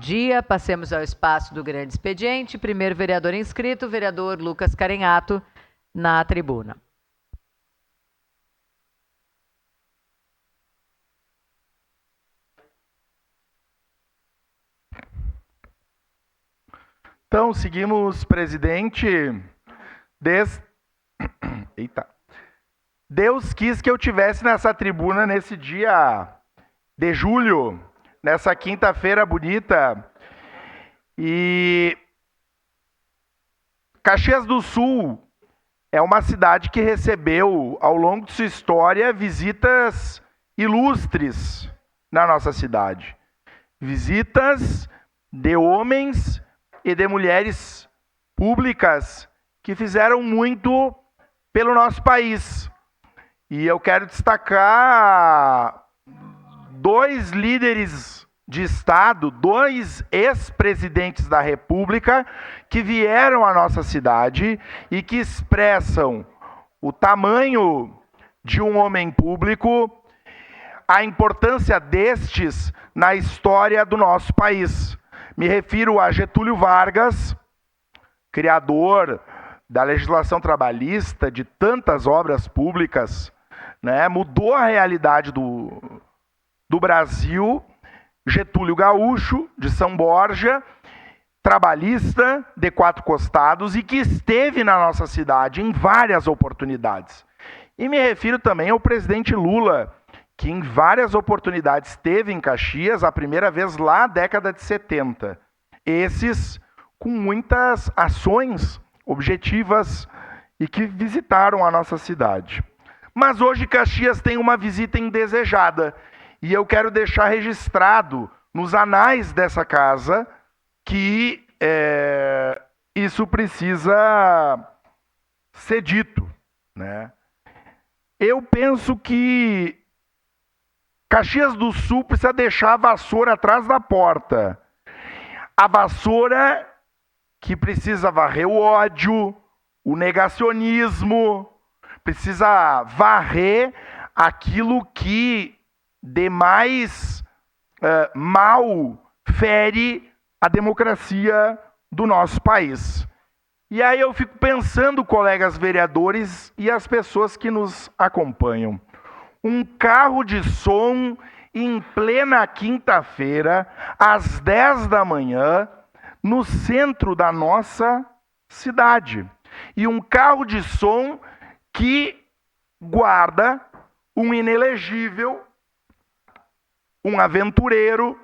dia. Passemos ao espaço do grande expediente. Primeiro vereador inscrito, vereador Lucas Carenhato, na tribuna. Então, seguimos, presidente. Deus quis que eu tivesse nessa tribuna nesse dia de julho, nessa quinta-feira bonita. E Caxias do Sul é uma cidade que recebeu, ao longo de sua história, visitas ilustres na nossa cidade. Visitas de homens e de mulheres públicas que fizeram muito pelo nosso país. E eu quero destacar dois líderes de Estado, dois ex-presidentes da República que vieram à nossa cidade e que expressam o tamanho de um homem público, a importância destes na história do nosso país. Me refiro a Getúlio Vargas, criador da legislação trabalhista, de tantas obras públicas, né? Mudou a realidade do Brasil. Getúlio Gaúcho, de São Borja, trabalhista de Quatro Costados e que esteve na nossa cidade em várias oportunidades. E me refiro também ao presidente Lula, que em várias oportunidades esteve em Caxias, a primeira vez lá na década de 70. Esses com muitas ações objetivas e que visitaram a nossa cidade. Mas hoje Caxias tem uma visita indesejada e eu quero deixar registrado nos anais dessa casa que isso precisa ser dito, né? Eu penso que Caxias do Sul precisa deixar a vassoura atrás da porta. A vassoura que precisa varrer o ódio, o negacionismo, precisa varrer aquilo que de mais mal fere a democracia do nosso país. E aí eu fico pensando, colegas vereadores e as pessoas que nos acompanham, um carro de som em plena quinta-feira, às 10 da manhã, no centro da nossa cidade. E um carro de som que guarda um inelegível, um aventureiro,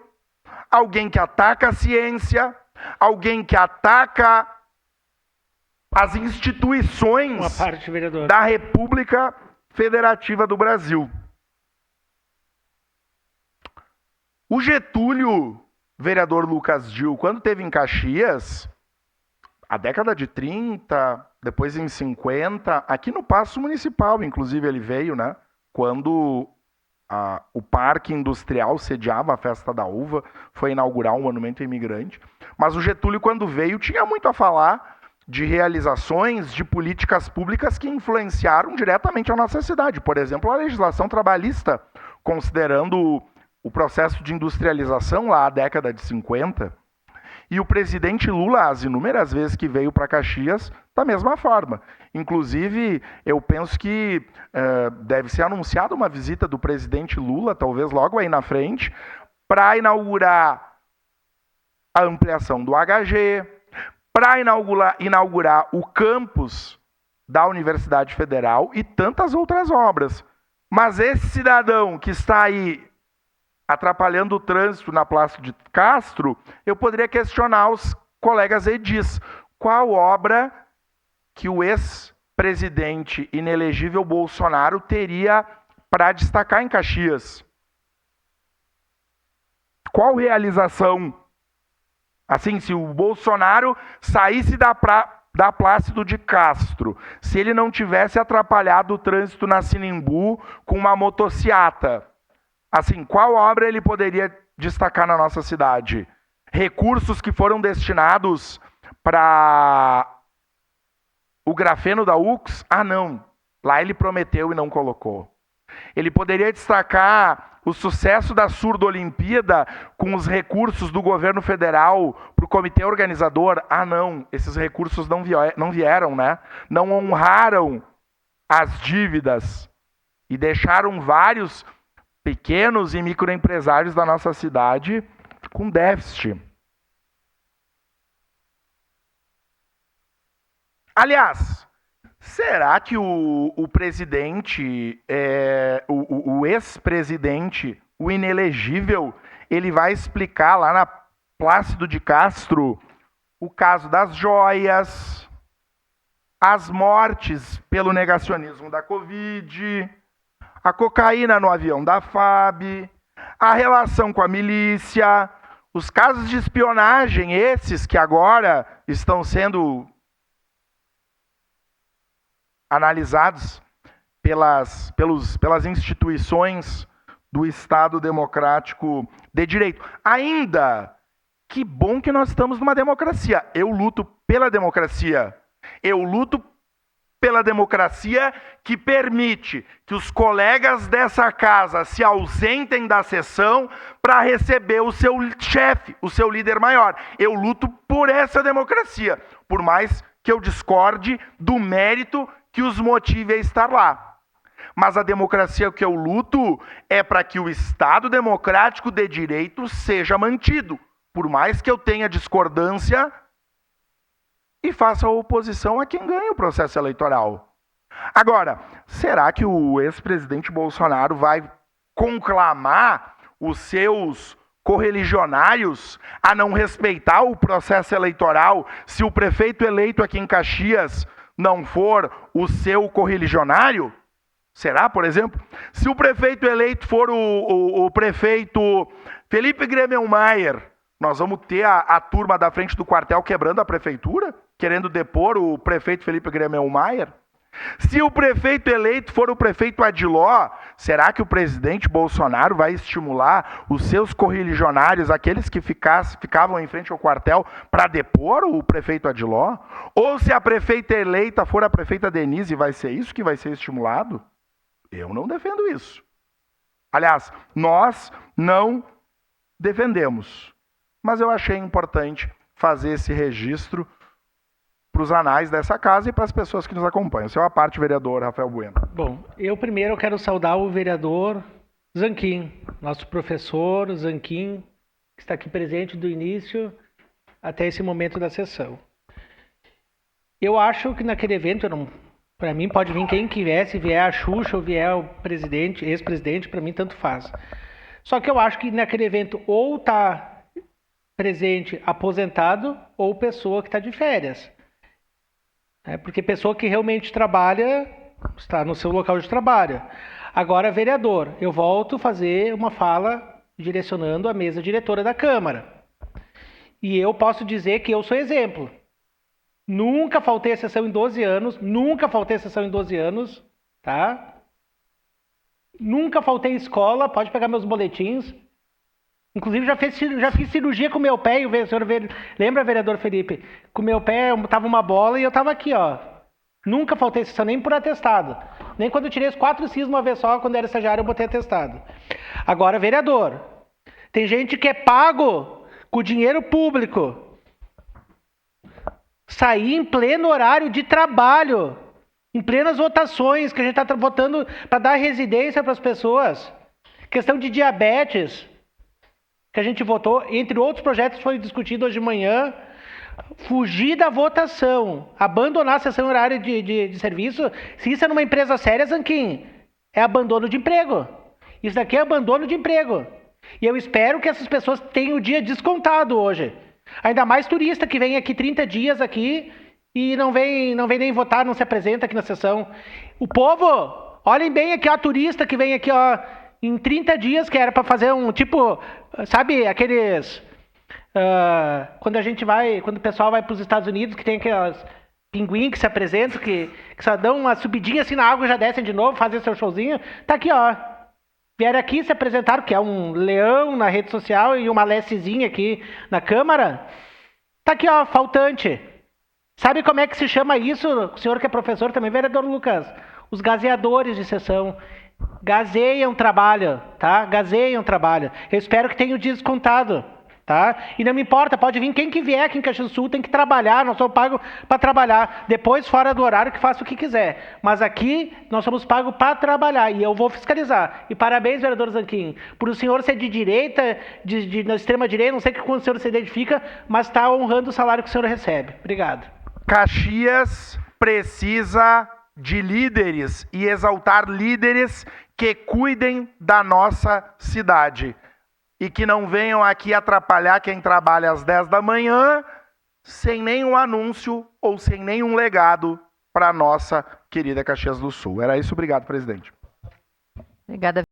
alguém que ataca a ciência, alguém que ataca as instituições da República Federativa do Brasil. O Getúlio, vereador Lucas Gil, quando esteve em Caxias, a década de 30, depois em 50, aqui no Paço Municipal, inclusive ele veio, né? Quando o Parque Industrial sediava a Festa da Uva, foi inaugurar um monumento imigrante. Mas o Getúlio, quando veio, tinha muito a falar de realizações, de políticas públicas que influenciaram diretamente a nossa cidade. Por exemplo, a legislação trabalhista, considerando o processo de industrialização lá, a década de 50. E o presidente Lula, as inúmeras vezes que veio para Caxias, da mesma forma. Inclusive, eu penso que deve ser anunciada uma visita do presidente Lula, talvez logo aí na frente, para inaugurar a ampliação do HG, para inaugurar o campus da Universidade Federal e tantas outras obras. Mas esse cidadão que está aí atrapalhando o trânsito na Praça de Castro, eu poderia questionar os colegas edis. Qual obra que o ex-presidente inelegível Bolsonaro teria para destacar em Caxias? Qual realização? Assim, se o Bolsonaro saísse da Plácido de Castro, se ele não tivesse atrapalhado o trânsito na Sinimbu com uma motociata, assim, qual obra ele poderia destacar na nossa cidade? Recursos que foram destinados para o grafeno da UX? Ah, não. Lá ele prometeu e não colocou. Ele poderia destacar o sucesso da Surdo-Olimpíada com os recursos do governo federal para o comitê organizador. Ah, não, esses recursos não vieram, né? Não honraram as dívidas e deixaram vários pequenos e microempresários da nossa cidade com déficit. Aliás, será que o presidente, o ex-presidente, o inelegível, ele vai explicar lá na Plácido de Castro o caso das joias, as mortes pelo negacionismo da Covid, a cocaína no avião da FAB, a relação com a milícia, os casos de espionagem, esses que agora estão sendo analisados pelas instituições do Estado democrático de direito. Ainda, que bom que nós estamos numa democracia. Eu luto pela democracia. Eu luto pela democracia que permite que os colegas dessa casa se ausentem da sessão para receber o seu chefe, o seu líder maior. Eu luto por essa democracia, por mais que eu discorde do mérito que os motive a estar lá. Mas a democracia que eu luto é para que o Estado democrático de direito seja mantido, por mais que eu tenha discordância e faça oposição a quem ganha o processo eleitoral. Agora, será que o ex-presidente Bolsonaro vai conclamar os seus correligionários a não respeitar o processo eleitoral se o prefeito eleito aqui em Caxias não for o seu correligionário? Será, por exemplo? Se o prefeito eleito for o prefeito Felipe Gremelmaier, nós vamos ter a turma da frente do quartel quebrando a prefeitura, querendo depor o prefeito Felipe Gremelmaier? Se o prefeito eleito for o prefeito Adiló, será que o presidente Bolsonaro vai estimular os seus correligionários, aqueles que ficavam em frente ao quartel, para depor o prefeito Adiló? Ou se a prefeita eleita for a prefeita Denise, vai ser isso que vai ser estimulado? Eu não defendo isso. Aliás, nós não defendemos. Mas eu achei importante fazer esse registro para os anais dessa casa e para as pessoas que nos acompanham. Seu à parte, vereador Rafael Bueno. Bom, eu primeiro quero saudar o vereador Zanquim, nosso professor Zanquim, que está aqui presente do início até esse momento da sessão. Eu acho que naquele evento, para mim pode vir quem quiser, se vier a Xuxa ou vier o presidente, ex-presidente, para mim tanto faz. Só que eu acho que naquele evento ou está presente aposentado ou pessoa que está de férias. Porque pessoa que realmente trabalha está no seu local de trabalho. Agora, vereador, eu volto a fazer uma fala direcionando a mesa diretora da Câmara. E eu posso dizer que eu sou exemplo. Nunca faltei a sessão em 12 anos, tá? Nunca faltei escola, pode pegar meus boletins. Inclusive, já fiz cirurgia com o meu pé, o senhor lembra, vereador Felipe? Com o meu pé, tava uma bola e eu tava aqui, ó. Nunca faltei sessão, nem por atestado. Nem quando eu tirei os 4 cis uma vez só, quando era estagiário, eu botei atestado. Agora, vereador, tem gente que é pago com dinheiro público. Sair em pleno horário de trabalho, em plenas votações, que a gente está votando para dar residência para as pessoas. Questão de diabetes, que a gente votou, entre outros projetos foi discutido hoje de manhã, fugir da votação, abandonar a sessão horária de serviço. Se isso é numa empresa séria, Zanquim, é abandono de emprego. Isso daqui é abandono de emprego. E eu espero que essas pessoas tenham o dia descontado hoje. Ainda mais turista que vem aqui 30 dias aqui e não vem nem votar, não se apresenta aqui na sessão. O povo, olhem bem aqui, ó, turista que vem aqui, ó, em 30 dias, que era para fazer um tipo, sabe, aqueles... quando o pessoal vai para os Estados Unidos, que tem aquelas pinguim que se apresentam, que só dão uma subidinha assim na água e já descem de novo, fazem seu showzinho. Tá aqui, ó. Vieram aqui, se apresentaram, que é um leão na rede social e uma lessezinha aqui na Câmara. Tá aqui, ó, faltante. Sabe como é que se chama isso? O senhor que é professor também, vereador Lucas? Os gazeadores de sessão. Gazeiam trabalho, tá? Gazeiam trabalho. Eu espero que tenha o dia descontado, tá? E não me importa, pode vir quem que vier aqui em Caxias do Sul, tem que trabalhar, nós somos pagos para trabalhar. Depois, fora do horário, que faça o que quiser. Mas aqui, nós somos pagos para trabalhar e eu vou fiscalizar. E parabéns, vereador Zanquim, por o senhor ser de direita, na extrema-direita, não sei que quando o senhor se identifica, mas está honrando o salário que o senhor recebe. Obrigado. Caxias precisa de líderes e exaltar líderes que cuidem da nossa cidade e que não venham aqui atrapalhar quem trabalha às 10 da manhã sem nenhum anúncio ou sem nenhum legado para a nossa querida Caxias do Sul. Era isso, obrigado, presidente. Obrigada.